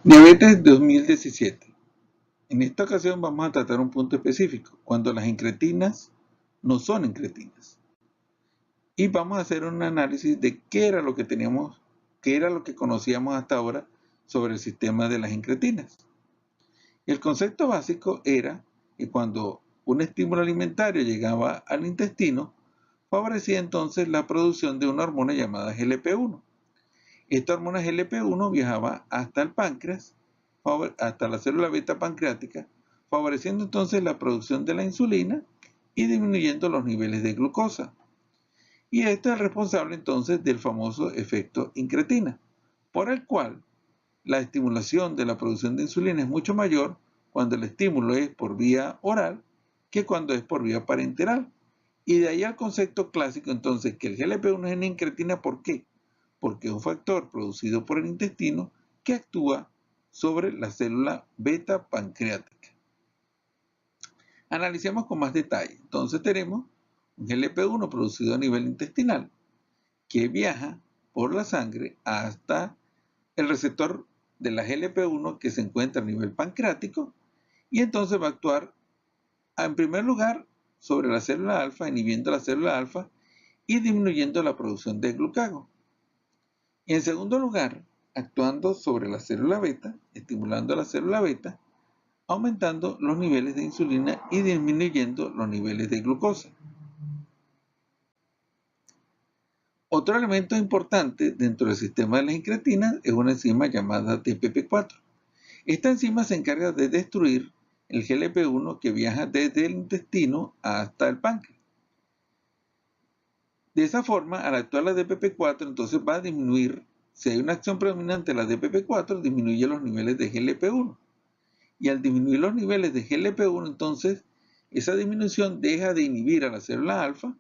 Diabetes 2017. En esta ocasión vamos a tratar un punto específico, cuando las incretinas no son incretinas. Y vamos a hacer un análisis de qué era lo que teníamos, qué era lo que conocíamos hasta ahora sobre el sistema de las incretinas. El concepto básico era que cuando un estímulo alimentario llegaba al intestino, favorecía entonces la producción de una hormona llamada GLP-1. Esta hormona GLP-1 viajaba hasta el páncreas, hasta la célula beta pancreática, favoreciendo entonces la producción de la insulina y disminuyendo los niveles de glucosa. Y esto es responsable entonces del famoso efecto incretina, por el cual la estimulación de la producción de insulina es mucho mayor cuando el estímulo es por vía oral que cuando es por vía parenteral. Y de ahí al concepto clásico entonces que el GLP-1 es una incretina, ¿por qué? Porque es un factor producido por el intestino que actúa sobre la célula beta pancreática. Analicemos con más detalle. Entonces tenemos un GLP-1 producido a nivel intestinal que viaja por la sangre hasta el receptor de la GLP-1 que se encuentra a nivel pancreático y entonces va a actuar en primer lugar sobre la célula alfa, inhibiendo la célula alfa y disminuyendo la producción de glucagón. Y en segundo lugar, actuando sobre la célula beta, estimulando la célula beta, aumentando los niveles de insulina y disminuyendo los niveles de glucosa. Otro elemento importante dentro del sistema de las incretinas es una enzima llamada DPP4. Esta enzima se encarga de destruir el GLP-1 que viaja desde el intestino hasta el páncreas. De esa forma, al actuar la DPP4, entonces va a disminuir, si hay una acción predominante de la DPP4, disminuye los niveles de GLP-1. Y al disminuir los niveles de GLP-1, entonces, esa disminución deja de inhibir a la célula alfa,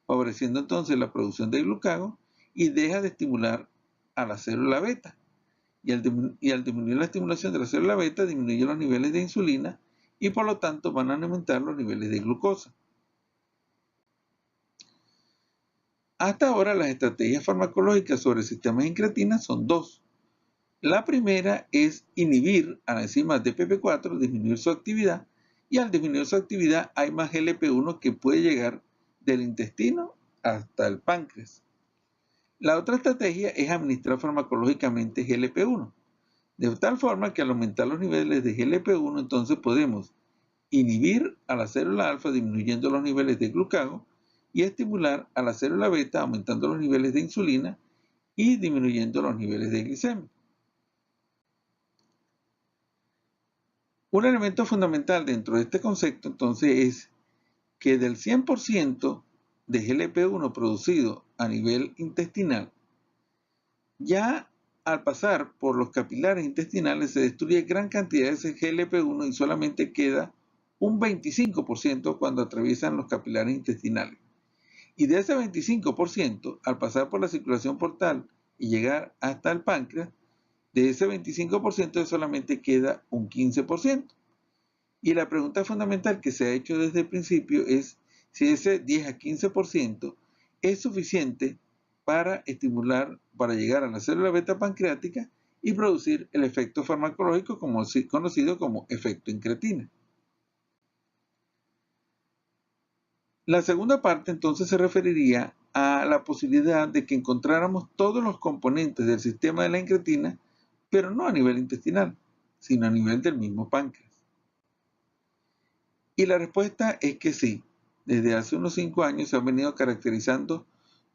favoreciendo entonces la producción de glucagón, y deja de estimular a la célula beta. Y al disminuir la estimulación de la célula beta, disminuye los niveles de insulina y por lo tanto van a aumentar los niveles de glucosa. Hasta ahora las estrategias farmacológicas sobre el sistema de incretina son dos. La primera es inhibir a la enzima DPP4, disminuir su actividad, y al disminuir su actividad hay más GLP-1 que puede llegar del intestino hasta el páncreas. La otra estrategia es administrar farmacológicamente GLP-1, de tal forma que al aumentar los niveles de GLP-1 entonces podemos inhibir a la célula alfa disminuyendo los niveles de glucagón y estimular a la célula beta aumentando los niveles de insulina y disminuyendo los niveles de glicemia. Un elemento fundamental dentro de este concepto entonces es que del 100% de GLP-1 producido a nivel intestinal, ya al pasar por los capilares intestinales se destruye gran cantidad de ese GLP-1 y solamente queda un 25% cuando atraviesan los capilares intestinales. Y de ese 25%, al pasar por la circulación portal y llegar hasta el páncreas, de ese 25% solamente queda un 15%. Y la pregunta fundamental que se ha hecho desde el principio es si ese 10 a 15% es suficiente para estimular, para llegar a la célula beta pancreática y producir el efecto farmacológico conocido como efecto incretina. La segunda parte entonces se referiría a la posibilidad de que encontráramos todos los componentes del sistema de la incretina, pero no a nivel intestinal, sino a nivel del mismo páncreas. Y la respuesta es que sí. Desde hace unos 5 años se han venido caracterizando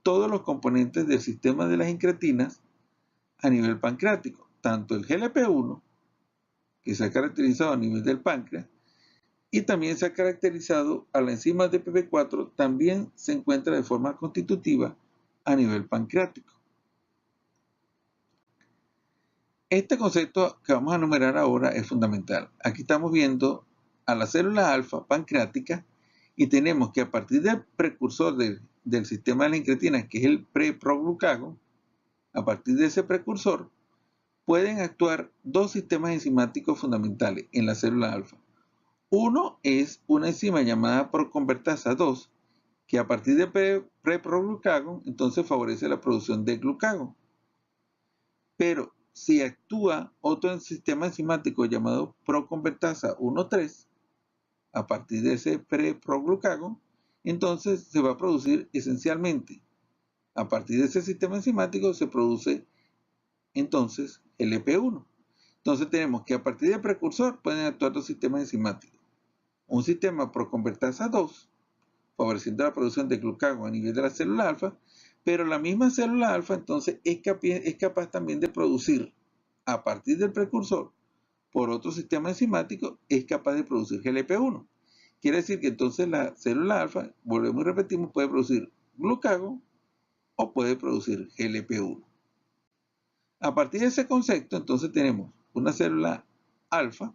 todos los componentes del sistema de las incretinas a nivel pancreático, tanto el GLP-1, que se ha caracterizado a nivel del páncreas, y también se ha caracterizado a la enzima DPP4, también se encuentra de forma constitutiva a nivel pancreático. Este concepto que vamos a enumerar ahora es fundamental. Aquí estamos viendo a la célula alfa pancreática y tenemos que a partir del precursor del sistema de la incretina, que es el preproglucagón, a partir de ese precursor pueden actuar dos sistemas enzimáticos fundamentales en la célula alfa. Uno es una enzima llamada proconvertasa 2, que a partir de preproglucagón entonces favorece la producción de glucagón. Pero si actúa otro sistema enzimático llamado proconvertasa 1,3, a partir de ese pre-proglucagón, entonces se va a producir esencialmente, a partir de ese sistema enzimático se produce entonces GLP-1. Entonces tenemos que a partir del precursor pueden actuar dos sistemas enzimáticos. Un sistema proconvertasa 2, favoreciendo la producción de glucagón a nivel de la célula alfa, pero la misma célula alfa entonces es capaz también de producir, a partir del precursor, por otro sistema enzimático, es capaz de producir GLP-1. Quiere decir que entonces la célula alfa, volvemos y repetimos, puede producir glucagón o puede producir GLP-1. A partir de ese concepto, entonces tenemos una célula alfa.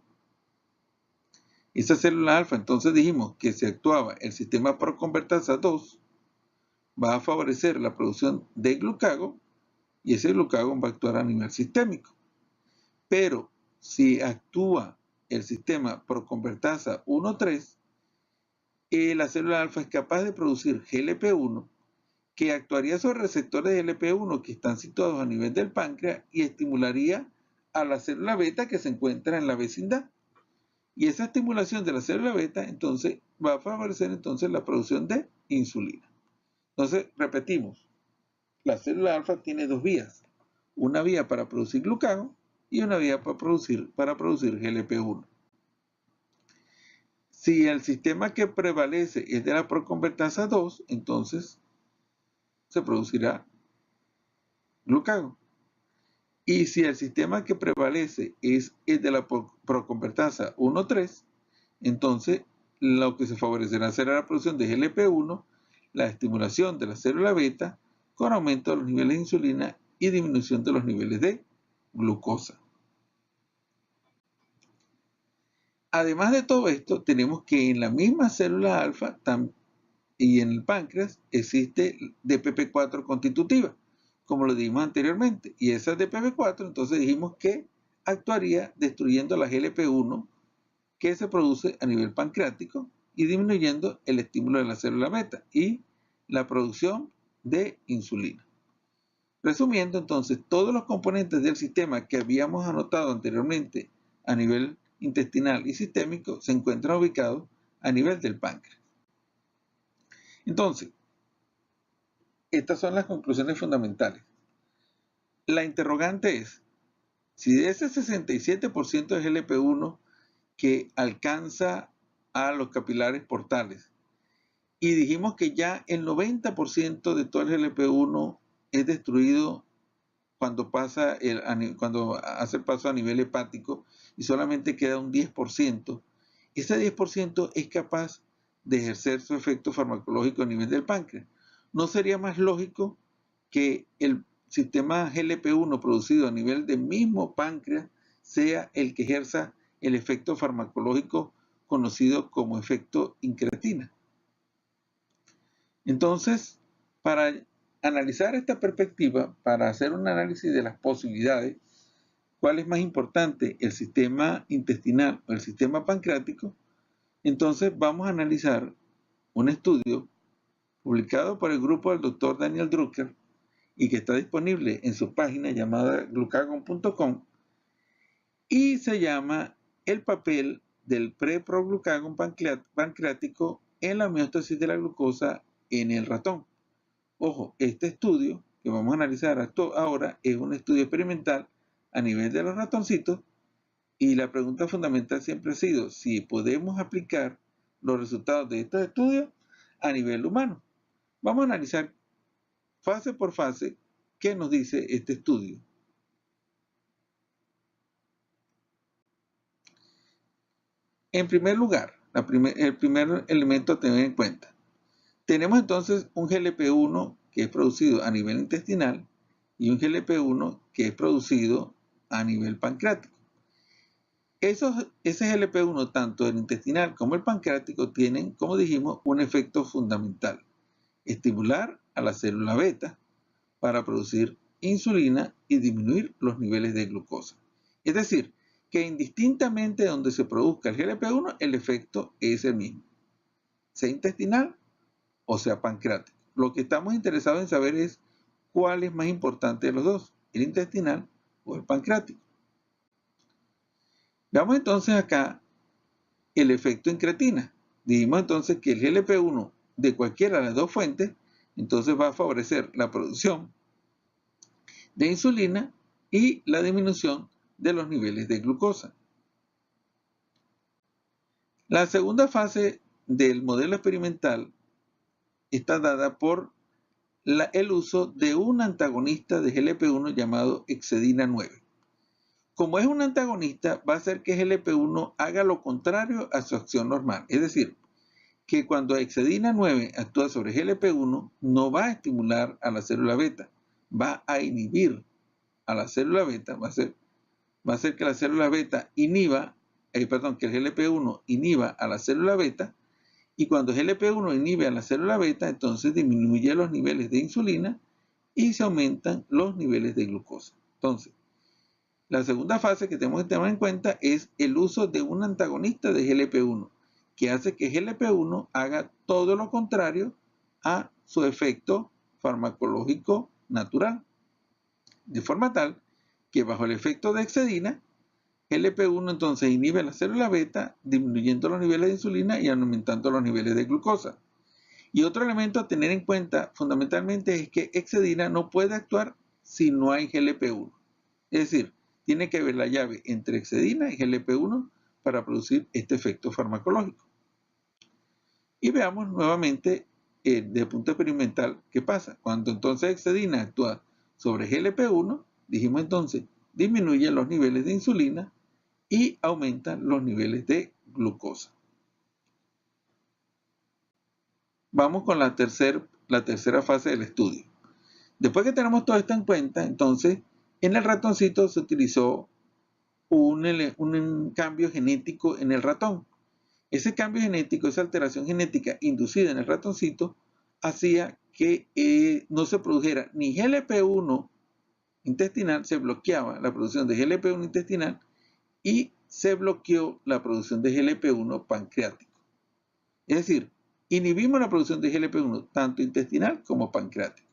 Esa célula alfa, entonces dijimos que si actuaba el sistema proconvertasa 2, va a favorecer la producción de glucagón y ese glucagón va a actuar a nivel sistémico. Pero si actúa el sistema proconvertasa 1,3, la célula alfa es capaz de producir GLP-1 que actuaría sobre receptores de GLP-1 que están situados a nivel del páncreas y estimularía a la célula beta que se encuentra en la vecindad. Y esa estimulación de la célula beta entonces va a favorecer entonces la producción de insulina. Entonces, repetimos, la célula alfa tiene dos vías. Una vía para producir glucagón y una vía para producir GLP-1. Si el sistema que prevalece es de la proconvertasa 2, entonces se producirá glucagón. Y si el sistema que prevalece es el de la proconvertasa 1,3, entonces lo que se favorecerá será la producción de GLP-1, la estimulación de la célula beta con aumento de los niveles de insulina y disminución de los niveles de glucosa. Además de todo esto, tenemos que en la misma célula alfa y en el páncreas existe DPP4 constitutiva, como lo dijimos anteriormente. Y esa DPP4, entonces dijimos que actuaría destruyendo la GLP-1 que se produce a nivel pancreático y disminuyendo el estímulo de la célula beta y la producción de insulina. Resumiendo, entonces, todos los componentes del sistema que habíamos anotado anteriormente a nivel intestinal y sistémico se encuentran ubicados a nivel del páncreas. Entonces, estas son las conclusiones fundamentales. La interrogante es, si de ese 67% de GLP-1 que alcanza a los capilares portales, y dijimos que ya el 90% de todo el GLP-1 es destruido cuando hace el paso a nivel hepático y solamente queda un 10%, ese 10% es capaz de ejercer su efecto farmacológico a nivel del páncreas. ¿No sería más lógico que el sistema GLP-1 producido a nivel del mismo páncreas sea el que ejerza el efecto farmacológico conocido como efecto incretina? Entonces, para analizar esta perspectiva, para hacer un análisis de las posibilidades, ¿cuál es más importante, el sistema intestinal o el sistema pancreático? Entonces vamos a analizar un estudio publicado por el grupo del Dr. Daniel Drucker y que está disponible en su página llamada glucagon.com y se llama El papel del pre-proglucagón pancreático en la homeostasis de la glucosa en el ratón. Ojo, este estudio que vamos a analizar ahora es un estudio experimental a nivel de los ratoncitos y la pregunta fundamental siempre ha sido si podemos aplicar los resultados de estos estudios a nivel humano. Vamos a analizar fase por fase qué nos dice este estudio. En primer lugar, el primer elemento a tener en cuenta. Tenemos entonces un GLP-1 que es producido a nivel intestinal y un GLP-1 que es producido a nivel pancreático. Ese GLP-1, tanto el intestinal como el pancreático, tienen, como dijimos, un efecto fundamental: estimular a la célula beta para producir insulina y disminuir los niveles de glucosa. Es decir, que indistintamente de donde se produzca el GLP-1, el efecto es el mismo, sea intestinal o sea pancreático. Lo que estamos interesados en saber es cuál es más importante de los dos, el intestinal o el pancreático. Veamos entonces acá el efecto incretina. Dijimos entonces que el GLP-1 de cualquiera de las dos fuentes, entonces va a favorecer la producción de insulina y la disminución de los niveles de glucosa. La segunda fase del modelo experimental está dada por el uso de un antagonista de GLP-1 llamado Excedina 9. Como es un antagonista, va a hacer que GLP-1 haga lo contrario a su acción normal. Es decir, que cuando Excedina 9 actúa sobre GLP-1, no va a estimular a la célula beta, va a inhibir a la célula beta, va a hacer que la célula beta que el GLP-1 inhiba a la célula beta, y cuando el GLP-1 inhibe a la célula beta, entonces disminuye los niveles de insulina y se aumentan los niveles de glucosa. Entonces, la segunda fase que tenemos que tener en cuenta es el uso de un antagonista de GLP-1, que hace que GLP-1 haga todo lo contrario a su efecto farmacológico natural, de forma tal que bajo el efecto de excedina, GLP-1 entonces inhibe la célula beta, disminuyendo los niveles de insulina y aumentando los niveles de glucosa. Y otro elemento a tener en cuenta fundamentalmente es que excedina no puede actuar si no hay GLP-1. Es decir, tiene que haber la llave entre excedina y GLP-1 para producir este efecto farmacológico. Y veamos nuevamente de punto experimental qué pasa. Cuando entonces excedina actúa sobre GLP-1, dijimos entonces, disminuye los niveles de insulina y aumenta los niveles de glucosa. Vamos con la tercera fase del estudio. Después que tenemos todo esto en cuenta, entonces, en el ratoncito se utilizó un cambio genético en el ratón. Ese cambio genético, esa alteración genética inducida en el ratoncito, hacía que no se produjera ni GLP-1 intestinal, se bloqueaba la producción de GLP-1 intestinal y se bloqueó la producción de GLP-1 pancreático. Es decir, inhibimos la producción de GLP-1 tanto intestinal como pancreático.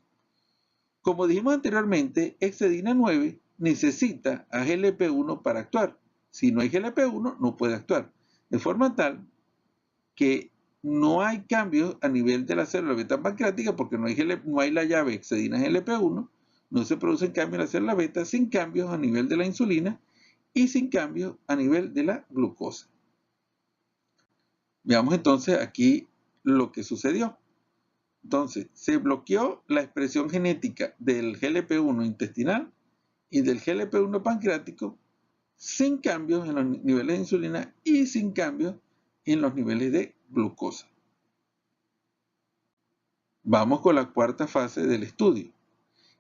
Como dijimos anteriormente, Excedina 9 necesita a GLP-1 para actuar. Si no hay GLP-1, no puede actuar. De forma tal que no hay cambios a nivel de la célula beta pancreática porque no hay la llave excedina GLP-1, no se producen cambios en la célula beta sin cambios a nivel de la insulina y sin cambios a nivel de la glucosa. Veamos entonces aquí lo que sucedió. Entonces, se bloqueó la expresión genética del GLP-1 intestinal y del GLP-1 pancreático sin cambios en los niveles de insulina y sin cambios en los niveles de glucosa. Vamos con la cuarta fase del estudio.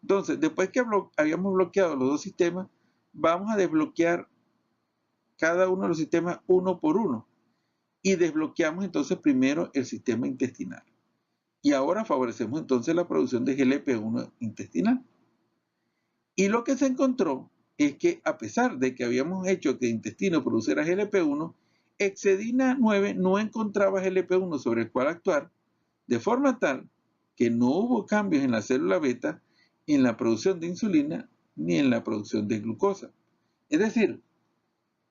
Entonces, después que habíamos bloqueado los dos sistemas, vamos a desbloquear cada uno de los sistemas uno por uno. Y desbloqueamos entonces primero el sistema intestinal. Y ahora favorecemos entonces la producción de GLP-1 intestinal. Y lo que se encontró es que a pesar de que habíamos hecho que el intestino produciera GLP-1, Excedina 9 no encontraba GLP-1 sobre el cual actuar, de forma tal que no hubo cambios en la célula beta, en la producción de insulina, ni en la producción de glucosa. Es decir,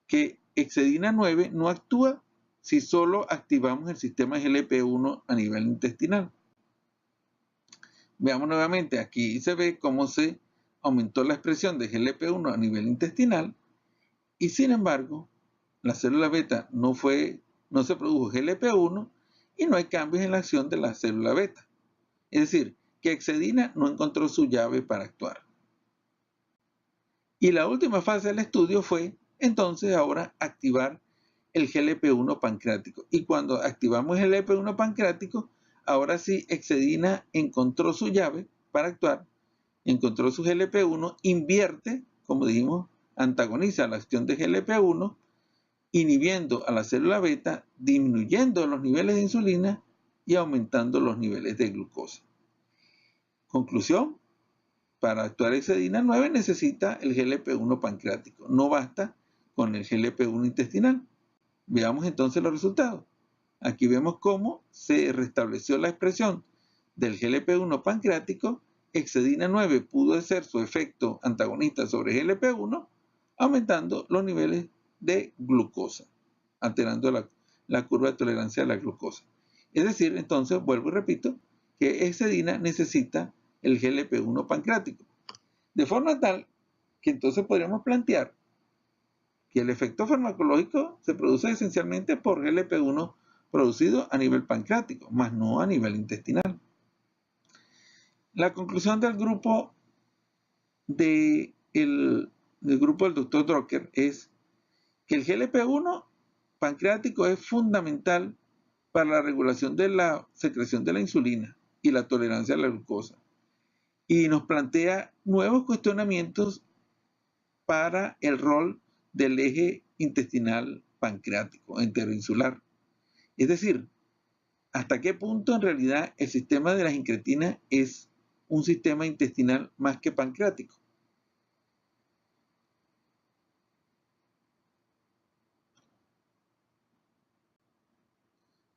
que Excedina 9 no actúa si solo activamos el sistema GLP-1 a nivel intestinal. Veamos nuevamente, aquí se ve cómo se aumentó la expresión de GLP-1 a nivel intestinal y sin embargo la célula beta no se produjo GLP-1 y no hay cambios en la acción de la célula beta. Es decir, que Excedina no encontró su llave para actuar. Y la última fase del estudio fue entonces ahora activar el GLP-1 pancreático. Y cuando activamos el GLP-1 pancreático, ahora sí Excedina encontró su llave para actuar, encontró su GLP-1, invierte, como dijimos, antagoniza la acción de GLP-1, inhibiendo a la célula beta, disminuyendo los niveles de insulina y aumentando los niveles de glucosa. Conclusión, para actuar Excedina 9 necesita el GLP-1 pancreático, no basta con el GLP-1 intestinal. Veamos entonces los resultados. Aquí vemos cómo se restableció la expresión del GLP-1 pancreático hexadina 9 pudo hacer su efecto antagonista sobre GLP-1, aumentando los niveles de glucosa, alterando la curva de tolerancia a la glucosa. Es decir, entonces, vuelvo y repito, que hexadina necesita el GLP-1 pancreático. De forma tal que entonces podríamos plantear que el efecto farmacológico se produce esencialmente por GLP-1 producido a nivel pancreático, más no a nivel intestinal. La conclusión del grupo del Dr. Drucker es que el GLP-1 pancreático es fundamental para la regulación de la secreción de la insulina y la tolerancia a la glucosa. Y nos plantea nuevos cuestionamientos para el rol del eje intestinal pancreático enteroinsular. Es decir, hasta qué punto en realidad el sistema de las incretinas es un sistema intestinal más que pancreático.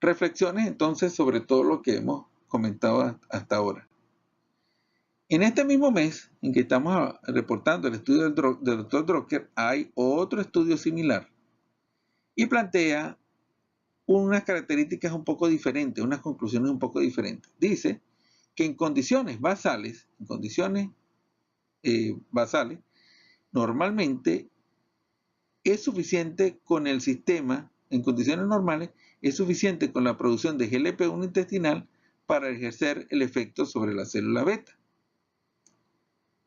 Reflexiones entonces sobre todo lo que hemos comentado hasta ahora. En este mismo mes en que estamos reportando el estudio del Dr. Drucker, hay otro estudio similar y plantea unas características un poco diferentes, unas conclusiones un poco diferentes. Dice que en condiciones basales, normalmente es suficiente con el sistema, en condiciones normales, es suficiente con la producción de GLP-1 intestinal para ejercer el efecto sobre la célula beta.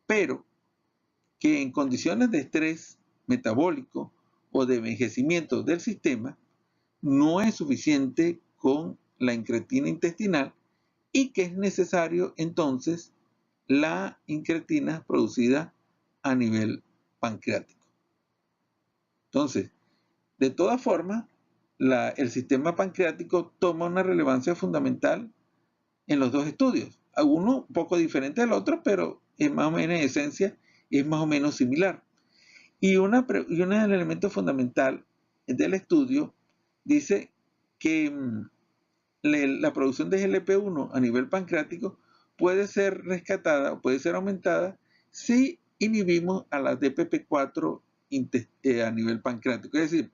Pero que en condiciones de estrés metabólico o de envejecimiento del sistema, no es suficiente con la incretina intestinal y que es necesario entonces la incretina producida a nivel pancreático. Entonces, de todas formas, el sistema pancreático toma una relevancia fundamental en los dos estudios. Uno un poco diferente del otro, pero es más o menos en esencia es más o menos similar. Y un elemento fundamental del estudio dice que la producción de GLP-1 a nivel pancreático puede ser rescatada o puede ser aumentada si inhibimos a la DPP4 a nivel pancreático. Es decir,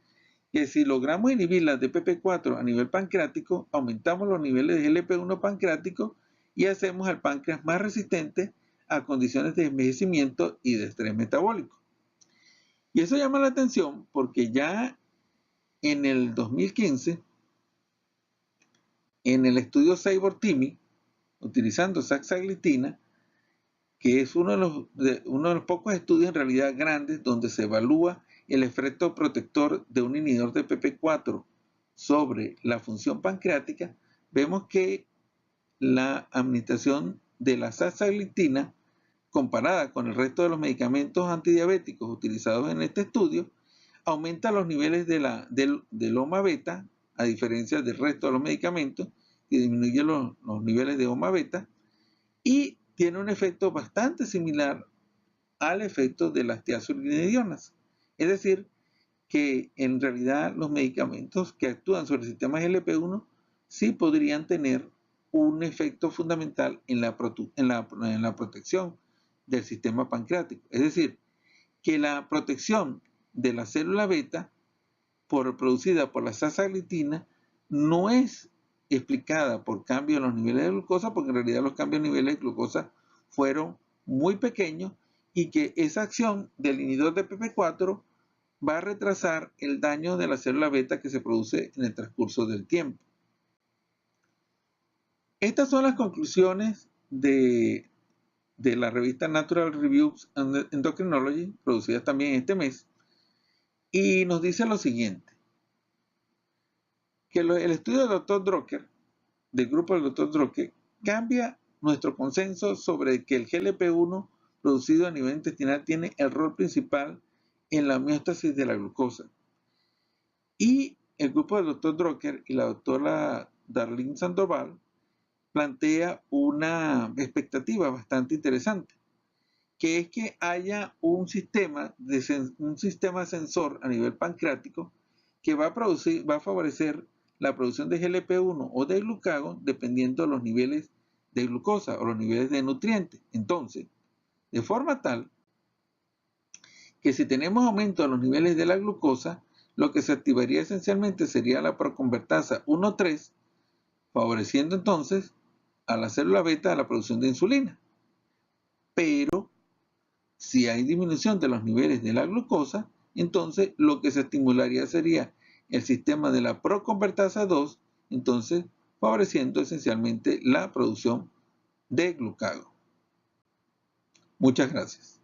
que si logramos inhibir la DPP4 a nivel pancreático, aumentamos los niveles de GLP-1 pancreático y hacemos al páncreas más resistente a condiciones de envejecimiento y de estrés metabólico. Y eso llama la atención porque ya en el 2015, en el estudio Sabor-TIMI, utilizando saxaglitina, que es uno de los pocos estudios en realidad grandes donde se evalúa el efecto protector de un inhibidor de PP4 sobre la función pancreática, vemos que la administración de la saxaglitina comparada con el resto de los medicamentos antidiabéticos utilizados en este estudio, aumenta los niveles del OMA beta, a diferencia del resto de los medicamentos, que disminuye los niveles de OMA beta, y tiene un efecto bastante similar al efecto de las tiazolinidionas. Es decir, que en realidad los medicamentos que actúan sobre el sistema GLP-1 sí podrían tener un efecto fundamental en la protección del sistema pancreático. Es decir, que la protección de la célula beta producida por la saxaglitina no es explicada por cambios en los niveles de glucosa, porque en realidad los cambios en niveles de glucosa fueron muy pequeños y que esa acción del inhibidor de PP4 va a retrasar el daño de la célula beta que se produce en el transcurso del tiempo. Estas son las conclusiones de la revista Natural Reviews and Endocrinology, producida también este mes, y nos dice lo siguiente, que el estudio del Dr. Drucker, del grupo del Dr. Drucker, cambia nuestro consenso sobre que el GLP-1 producido a nivel intestinal tiene el rol principal en la homeostasis de la glucosa. Y el grupo del Dr. Drucker y la doctora Darlene Sandoval plantea una expectativa bastante interesante, que es que haya un sistema sensor a nivel pancreático que va a favorecer la producción de GLP-1 o de glucagón dependiendo de los niveles de glucosa o los niveles de nutrientes. Entonces, de forma tal que si tenemos aumento de los niveles de la glucosa, lo que se activaría esencialmente sería la proconvertasa 1,3, favoreciendo entonces a la célula beta a la producción de insulina. Pero si hay disminución de los niveles de la glucosa, entonces lo que se estimularía sería el sistema de la proconvertasa 2, entonces favoreciendo esencialmente la producción de glucagón. Muchas gracias.